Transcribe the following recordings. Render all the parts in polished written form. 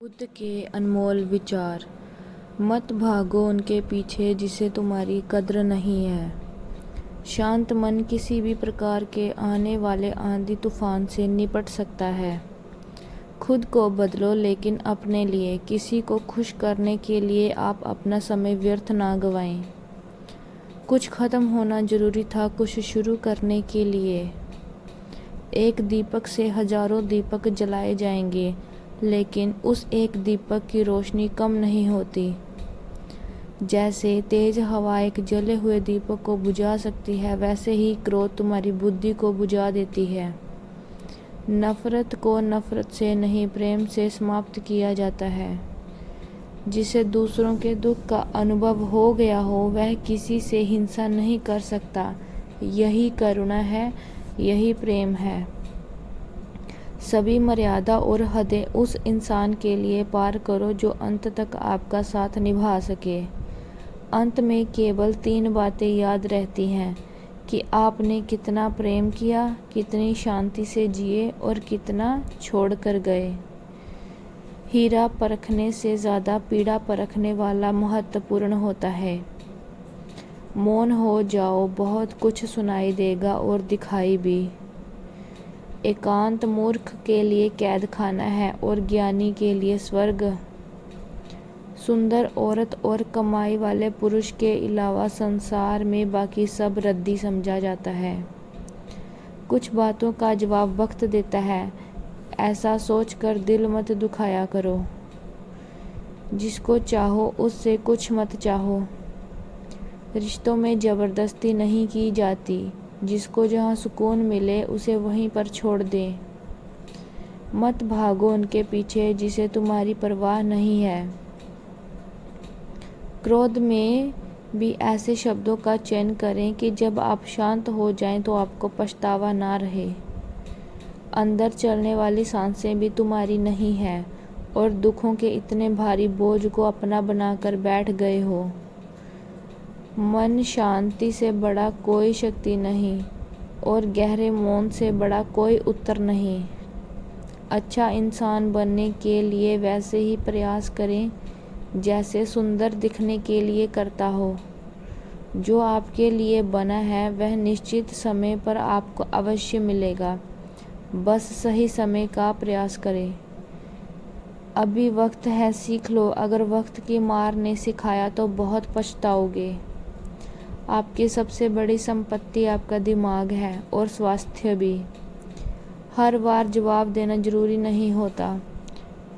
बुद्ध के अनमोल विचार। मत भागो उनके पीछे जिसे तुम्हारी कद्र नहीं है। शांत मन किसी भी प्रकार के आने वाले आंधी तूफान से निपट सकता है। खुद को बदलो, लेकिन अपने लिए। किसी को खुश करने के लिए आप अपना समय व्यर्थ ना गवाएं। कुछ खत्म होना जरूरी था कुछ शुरू करने के लिए। एक दीपक से हजारों दीपक जलाए जाएंगे, लेकिन उस एक दीपक की रोशनी कम नहीं होती। जैसे तेज हवा एक जले हुए दीपक को बुझा सकती है, वैसे ही क्रोध तुम्हारी बुद्धि को बुझा देती है। नफरत को नफरत से नहीं, प्रेम से समाप्त किया जाता है। जिसे दूसरों के दुख का अनुभव हो गया हो, वह किसी से हिंसा नहीं कर सकता। यही करुणा है, यही प्रेम है। सभी मर्यादा और हदें उस इंसान के लिए पार करो जो अंत तक आपका साथ निभा सके। अंत में केवल 3 बातें याद रहती हैं कि आपने कितना प्रेम किया, कितनी शांति से जिए और कितना छोड़ कर गए। हीरा परखने से ज़्यादा पीड़ा परखने वाला महत्वपूर्ण होता है। मौन हो जाओ, बहुत कुछ सुनाई देगा और दिखाई भी। एकांत मूर्ख के लिए कैद खाना है और ज्ञानी के लिए स्वर्ग। सुंदर औरत और कमाई वाले पुरुष के अलावा संसार में बाकी सब रद्दी समझा जाता है। कुछ बातों का जवाब वक्त देता है, ऐसा सोचकर दिल मत दुखाया करो। जिसको चाहो उससे कुछ मत चाहो। रिश्तों में जबरदस्ती नहीं की जाती। जिसको जहाँ सुकून मिले उसे वहीं पर छोड़ दें। मत भागो उनके पीछे जिसे तुम्हारी परवाह नहीं है। क्रोध में भी ऐसे शब्दों का चयन करें कि जब आप शांत हो जाएं तो आपको पछतावा ना रहे। अंदर चलने वाली सांसें भी तुम्हारी नहीं है और दुखों के इतने भारी बोझ को अपना बनाकर बैठ गए हो। मन शांति से बड़ा कोई शक्ति नहीं और गहरे मौन से बड़ा कोई उत्तर नहीं। अच्छा इंसान बनने के लिए वैसे ही प्रयास करें जैसे सुंदर दिखने के लिए करता हो। जो आपके लिए बना है वह निश्चित समय पर आपको अवश्य मिलेगा। बस सही समय का प्रयास करें। अभी वक्त है, सीख लो। अगर वक्त की मार ने सिखाया तो बहुत पछताओगे। आपकी सबसे बड़ी संपत्ति आपका दिमाग है और स्वास्थ्य भी। हर बार जवाब देना जरूरी नहीं होता।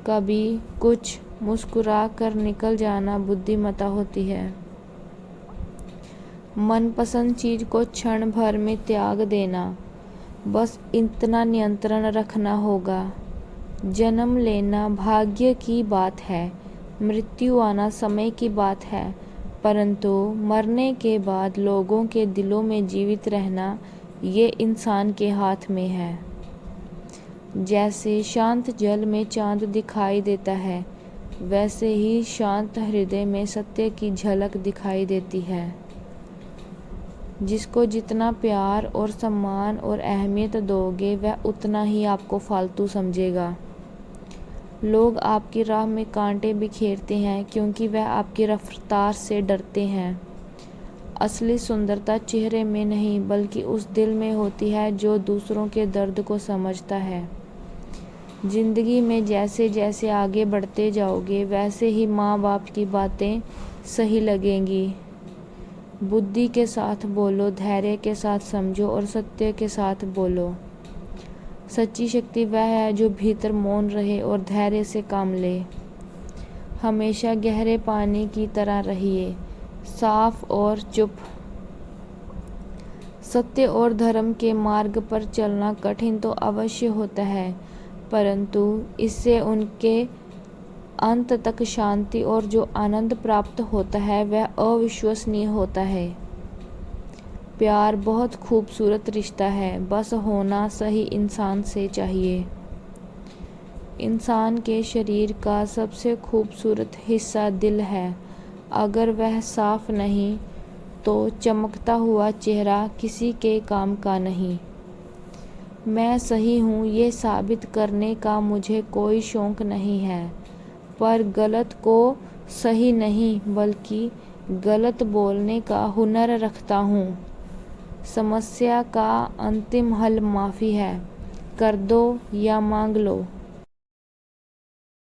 कभी कुछ मुस्कुरा कर निकल जाना बुद्धिमत्ता होती है। मनपसंद चीज को क्षण भर में त्याग देना, बस इतना नियंत्रण रखना होगा। जन्म लेना भाग्य की बात है, मृत्यु आना समय की बात है, परंतु मरने के बाद लोगों के दिलों में जीवित रहना ये इंसान के हाथ में है। जैसे शांत जल में चांद दिखाई देता है, वैसे ही शांत हृदय में सत्य की झलक दिखाई देती है। जिसको जितना प्यार और सम्मान और अहमियत दोगे, वह उतना ही आपको फालतू समझेगा। लोग आपकी राह में कांटे बिखेरते हैं क्योंकि वह आपकी रफ्तार से डरते हैं। असली सुंदरता चेहरे में नहीं बल्कि उस दिल में होती है जो दूसरों के दर्द को समझता है। जिंदगी में जैसे जैसे आगे बढ़ते जाओगे, वैसे ही माँ बाप की बातें सही लगेंगी। बुद्धि के साथ बोलो, धैर्य के साथ समझो और सत्य के साथ बोलो। सच्ची शक्ति वह है जो भीतर मौन रहे और धैर्य से काम ले। हमेशा गहरे पानी की तरह रहिए, साफ और चुप। सत्य और धर्म के मार्ग पर चलना कठिन तो अवश्य होता है, परंतु इससे उनके अंत तक शांति और जो आनंद प्राप्त होता है वह अविश्वसनीय होता है। प्यार बहुत खूबसूरत रिश्ता है, बस होना सही इंसान से चाहिए। इंसान के शरीर का सबसे खूबसूरत हिस्सा दिल है। अगर वह साफ नहीं तो चमकता हुआ चेहरा किसी के काम का नहीं। मैं सही हूँ ये साबित करने का मुझे कोई शौक नहीं है। पर गलत को सही नहीं बल्कि गलत बोलने का हुनर रखता हूँ। समस्या का अंतिम हल माफ़ी है। कर दो या मांग लो,